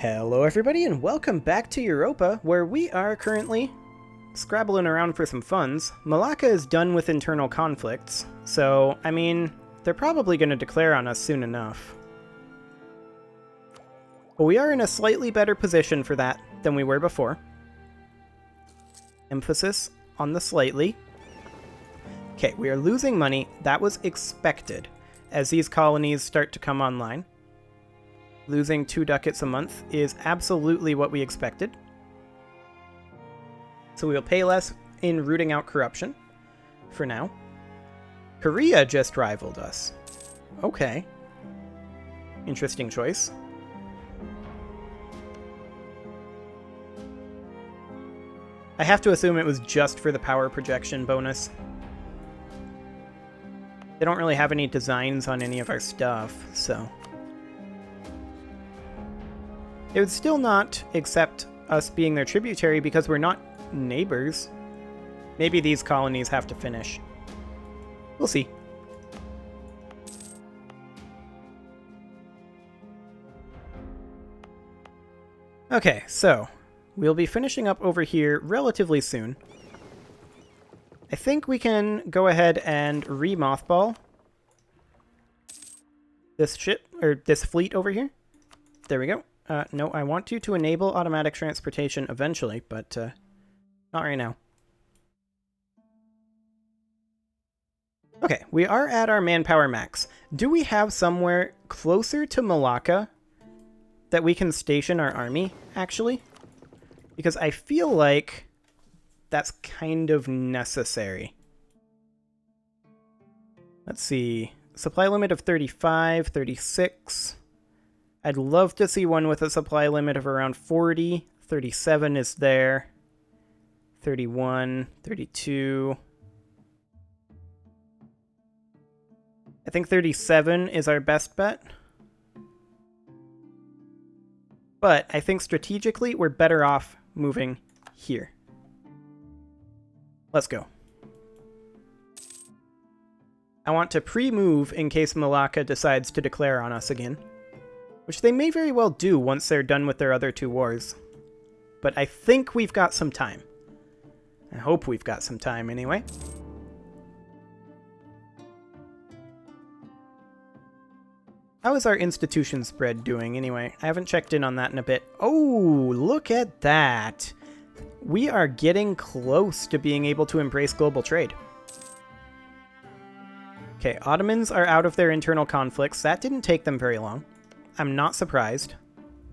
Hello everybody and welcome back to Europa, where we are currently scrabbling around for some funds. Malacca is done with internal conflicts, so, I mean, they're probably going to declare on us soon enough. But we are in a slightly better position for that than we were before. Emphasis on the slightly. Okay, we are losing money. That was expected as these colonies start to come online. Losing 2 ducats a month is absolutely what we expected. So we'll pay less in rooting out corruption for now. Korea just rivaled us. Okay. Interesting choice. I have to assume it was just for the power projection bonus. They don't really have any designs on any of our stuff, so... They would still not accept us being their tributary because we're not neighbors. Maybe these colonies have to finish. We'll see. Okay, so we'll be finishing up over here relatively soon. I think we can go ahead and re-mothball this ship, or this fleet over here. There we go. No, I want you to enable automatic transportation eventually, but not right now. Okay, we are at our manpower max. Do we have somewhere closer to Malacca that we can station our army, actually? Because I feel like that's kind of necessary. Let's see. Supply limit of 35, 36... I'd love to see one with a supply limit of around 40. 37 is there. 31, 32. I think 37 is our best bet. But I think strategically we're better off moving here. Let's go. I want to pre-move in case Malacca decides to declare on us again. Which they may very well do once they're done with their other 2 wars. But I think we've got some time. I hope we've got some time anyway. How is our institution spread doing anyway? I haven't checked in on that in a bit. Oh, look at that! We are getting close to being able to embrace global trade. Okay, Ottomans are out of their internal conflicts. That didn't take them very long. I'm not surprised.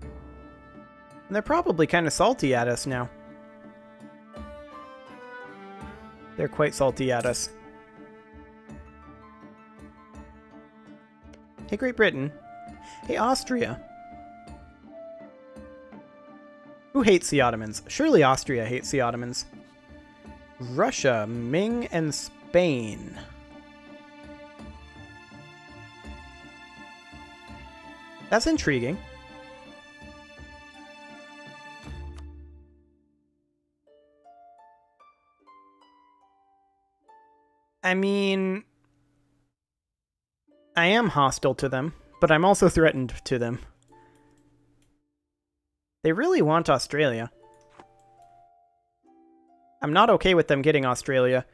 And they're probably kind of salty at us now. They're quite salty at us. Hey, Great Britain. Hey, Austria. Who hates the Ottomans? Surely Austria hates the Ottomans. Russia, Ming, and Spain. That's intriguing. I mean, I am hostile to them, but I'm also threatened to them. They really want Australia. I'm not okay with them getting Australia.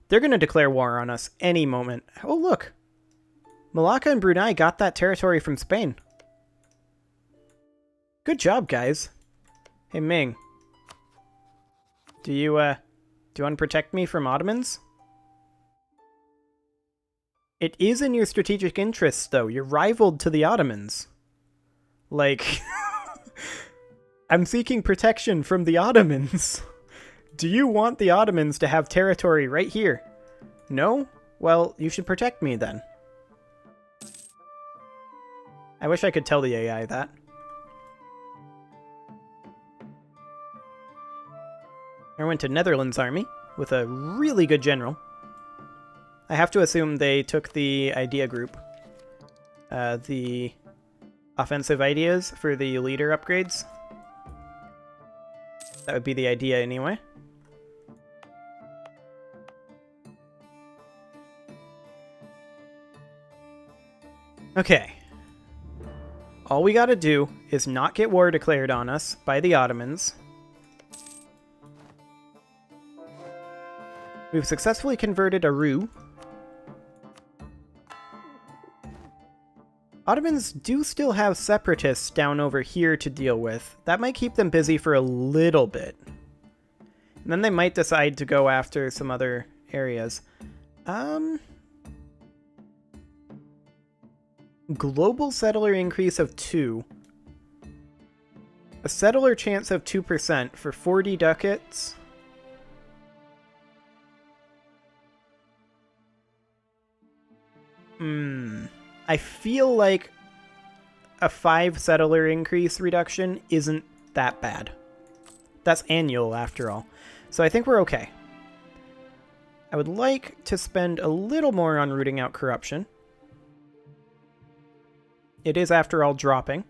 They're going to declare war on us any moment. Oh, look. Malacca and Brunei got that territory from Spain. Good job, guys. Hey, Ming. Do you want to protect me from Ottomans? It is in your strategic interests, though. You're rivaled to the Ottomans. Like, I'm seeking protection from the Ottomans. Do you want the Ottomans to have territory right here? No? Well, you should protect me, then. I wish I could tell the AI that. I went to Netherlands Army with a really good general. I have to assume they took the idea group. The offensive ideas for the leader upgrades. That would be the idea anyway. Okay. All we gotta do is not get war declared on us by the Ottomans. We've successfully converted Aru. Ottomans do still have separatists down over here to deal with. That might keep them busy for a little bit. And then they might decide to go after some other areas. Global settler increase of 2. A settler chance of 2% for 40 ducats. I feel like a 5 settler increase reduction isn't that bad. That's annual after all. So I think we're okay. I would like to spend a little more on rooting out corruption. It is, after all, dropping.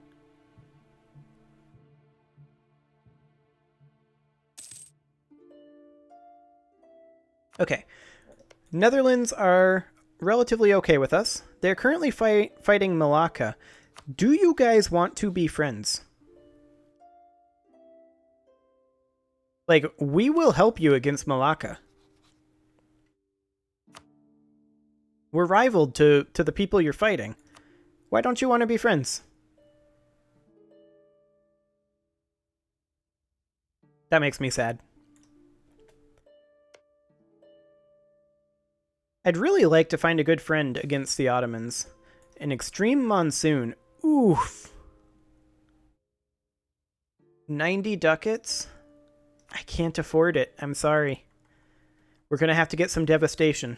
Okay. Netherlands are relatively okay with us. They're currently fighting Malacca. Do you guys want to be friends? Like, we will help you against Malacca. We're rivaled to the people you're fighting. Why don't you want to be friends? That makes me sad. I'd really like to find a good friend against the Ottomans. An extreme monsoon. Oof. 90 ducats? I can't afford it. I'm sorry. We're going to have to get some devastation.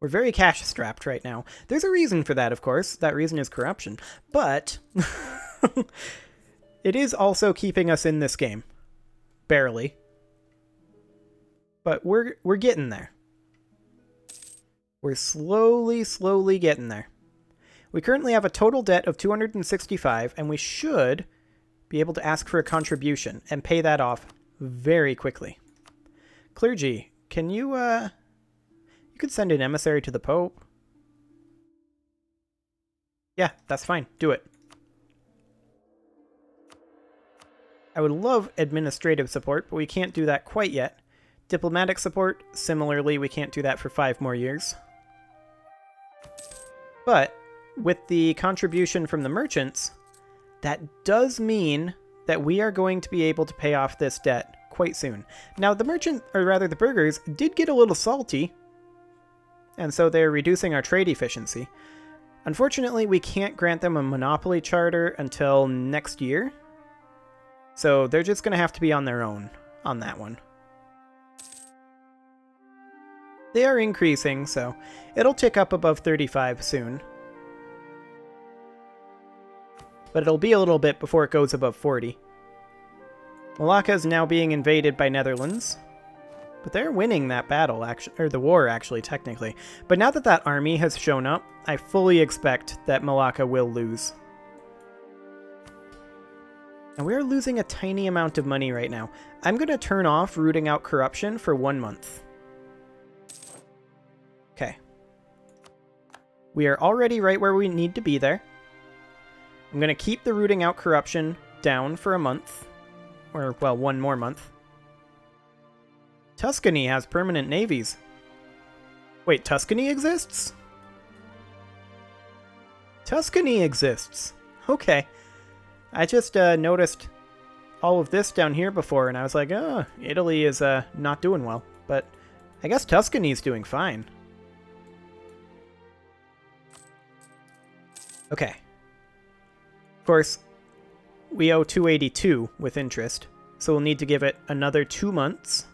We're very cash-strapped right now. There's a reason for that, of course. That reason is corruption. But it is also keeping us in this game. Barely. But we're getting there. We're slowly getting there. We currently have a total debt of 265, and we should be able to ask for a contribution and pay that off very quickly. Clergy, can you, you could send an emissary to the Pope. Yeah, that's fine. Do it. I would love administrative support, but we can't do that quite yet. Diplomatic support, similarly, we can't do that for 5 more years. But with the contribution from the merchants, that does mean that we are going to be able to pay off this debt quite soon. Now, the the burghers did get a little salty, and so they're reducing our trade efficiency. Unfortunately, we can't grant them a monopoly charter until next year, so they're just going to have to be on their own on that one. They are increasing, so it'll tick up above 35 soon. But it'll be a little bit before it goes above 40. Malacca is now being invaded by Netherlands. But they're winning that battle, actually, or the war, actually, technically. But now that that army has shown up, I fully expect that Malacca will lose. And we're losing a tiny amount of money right now. I'm going to turn off rooting out corruption for 1 month. Okay. We are already right where we need to be there. I'm going to keep the rooting out corruption down for a month. Or, well, 1 more month. Tuscany has permanent navies. Wait, Tuscany exists? Tuscany exists. Okay. I just noticed all of this down here before, and I was like, oh, Italy is not doing well. But I guess Tuscany's doing fine. Okay. Of course, we owe 282 with interest, so we'll need to give it another 2 months.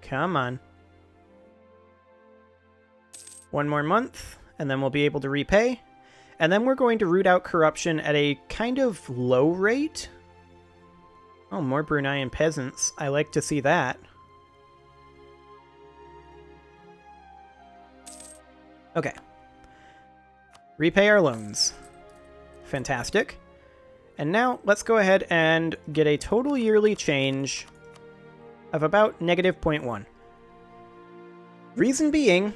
Come on. 1 more month, and then we'll be able to repay. And then we're going to root out corruption at a kind of low rate. Oh, more Bruneian peasants. I like to see that. Okay. Repay our loans. Fantastic. And now let's go ahead and get a total yearly change of about negative 0.1. Reason being,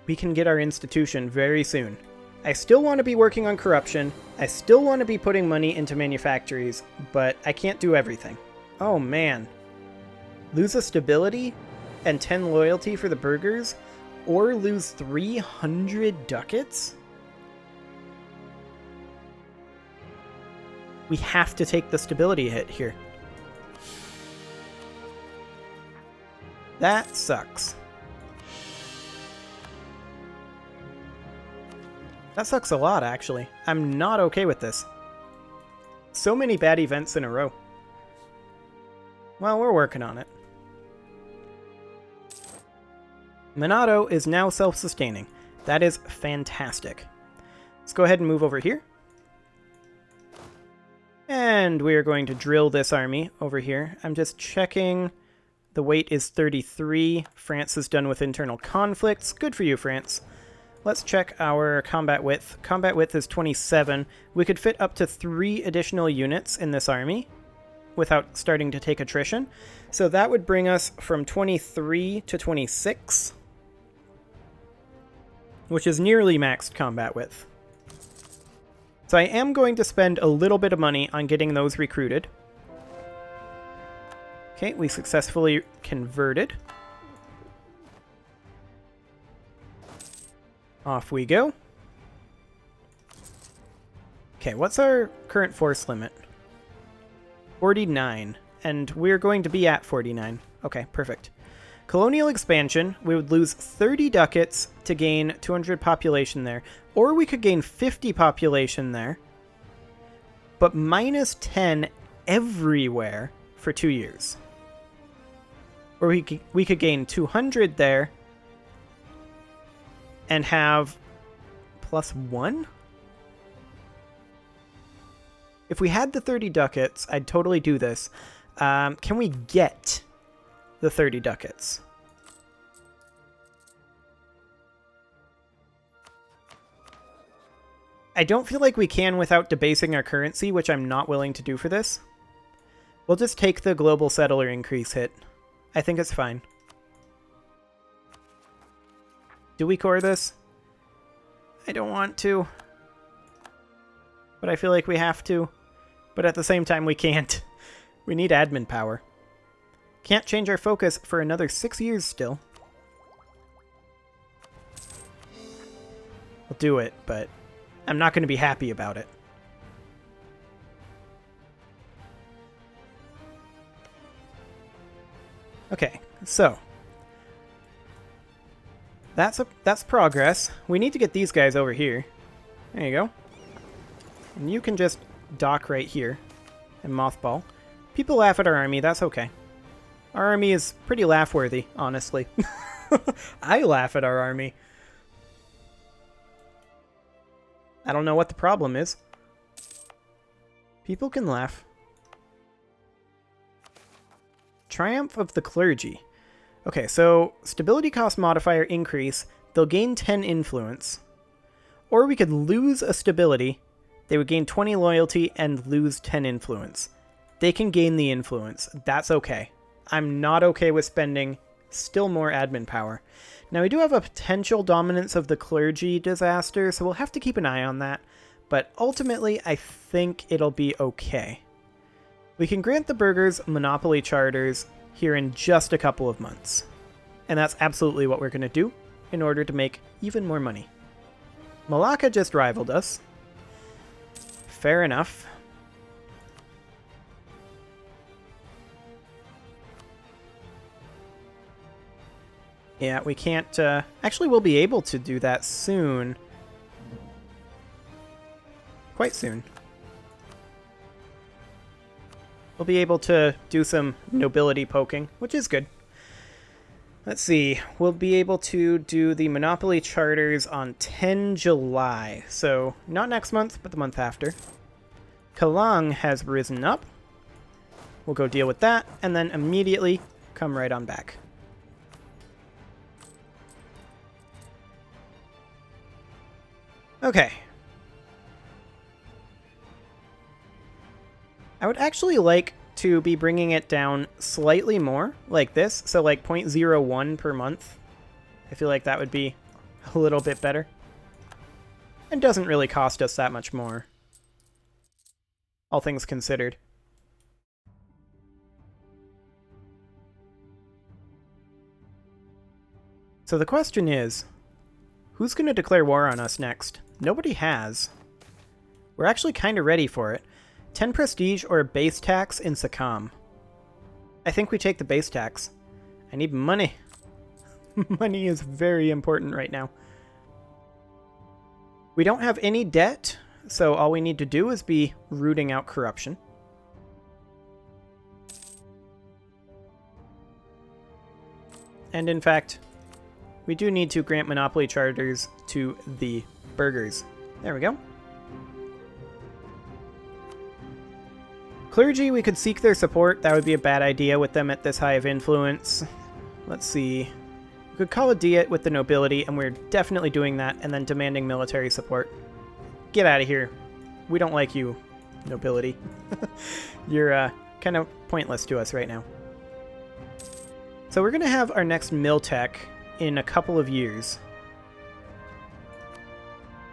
we can get our institution very soon. I still want to be working on corruption. I still want to be putting money into manufactories, but I can't do everything. Oh man. Lose a stability and 10 loyalty for the burghers, or lose 300 ducats? We have to take the stability hit here. That sucks. That sucks a lot, actually. I'm not okay with this. So many bad events in a row. Well, we're working on it. Monado is now self-sustaining. That is fantastic. Let's go ahead and move over here. And we are going to drill this army over here. I'm just checking. The weight is 33. France is done with internal conflicts. Good for you, France. Let's check our combat width. Combat width is 27. We could fit up to 3 additional units in this army without starting to take attrition. So that would bring us from 23 to 26, which is nearly maxed combat width. So I am going to spend a little bit of money on getting those recruited. Okay, we successfully converted. Off we go. Okay, what's our current force limit? 49, and we're going to be at 49. Okay, perfect. Colonial expansion, we would lose 30 ducats to gain 200 population there, or we could gain 50 population there, but minus 10 everywhere for 2 years. Or we could gain 200 there and have +1? If we had the 30 ducats, I'd totally do this. Can we get the 30 ducats? I don't feel like we can without debasing our currency, which I'm not willing to do for this. We'll just take the global settler increase hit. I think it's fine. Do we core this? I don't want to. But I feel like we have to. But at the same time, we can't. We need admin power. Can't change our focus for another 6 years still. We'll do it, but I'm not going to be happy about it. Okay, so that's progress. We need to get these guys over here. There you go. And you can just dock right here and mothball. People laugh at our army, that's okay. Our army is pretty laugh-worthy, honestly. I laugh at our army. I don't know what the problem is. People can laugh. Triumph of the Clergy. Okay, so stability cost modifier increase. They'll gain 10 influence. Or we could lose a stability. They would gain 20 loyalty and lose 10 influence. They can gain the influence. That's okay. I'm not okay with spending still more admin power. Now, we do have a potential dominance of the clergy disaster, so we'll have to keep an eye on that. But ultimately, I think it'll be okay. We can grant the burghers monopoly charters here in just a couple of months. And that's absolutely what we're going to do in order to make even more money. Malacca just rivaled us. Fair enough. Yeah, we can't... actually, we'll be able to do that soon. Quite soon. We'll be able to do some nobility poking, which is good. Let's see. We'll be able to do the Monopoly Charters on 10 July. So, not next month, but the month after. Kalang has risen up. We'll go deal with that, and then immediately come right on back. Okay. I would actually like to be bringing it down slightly more, like this. So like 0.01 per month. I feel like that would be a little bit better. And doesn't really cost us that much more, all things considered. So the question is, who's going to declare war on us next? Nobody has. We're actually kind of ready for it. 10 prestige or a base tax in Sakam. I think we take the base tax. I need money. Money is very important right now. We don't have any debt, so all we need to do is be rooting out corruption. And in fact, we do need to grant monopoly charters to the burghers. There we go. Clergy, we could seek their support. That would be a bad idea with them at this high of influence. Let's see. We could call a diet with the nobility, and we're definitely doing that, and then demanding military support. Get out of here. We don't like you, nobility. You're kind of pointless to us right now. So we're going to have our next mill tech in a couple of years.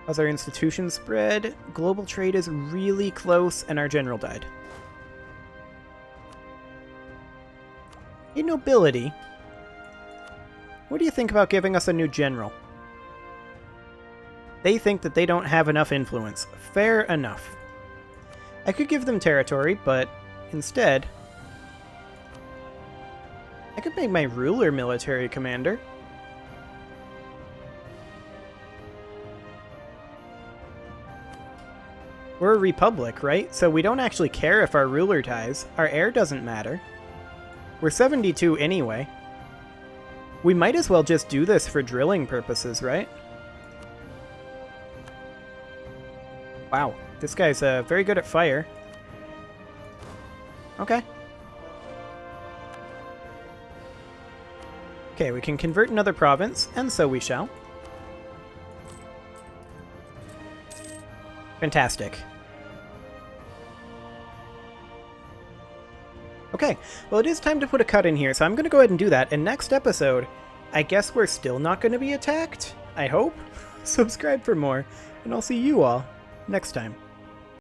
How's our institution spread? Global trade is really close, and our general died. Hey, nobility. What do you think about giving us a new general? They think that they don't have enough influence. Fair enough. I could give them territory, but instead, I could make my ruler military commander. We're a republic, right? So we don't actually care if our ruler dies. Our heir doesn't matter. We're 72 anyway. We might as well just do this for drilling purposes, right? Wow, this guy's very good at fire. Okay. Okay, we can convert another province, and so we shall. Fantastic. Okay, well it is time to put a cut in here, so I'm going to go ahead and do that. And next episode, I guess we're still not going to be attacked? I hope. Subscribe for more, and I'll see you all next time.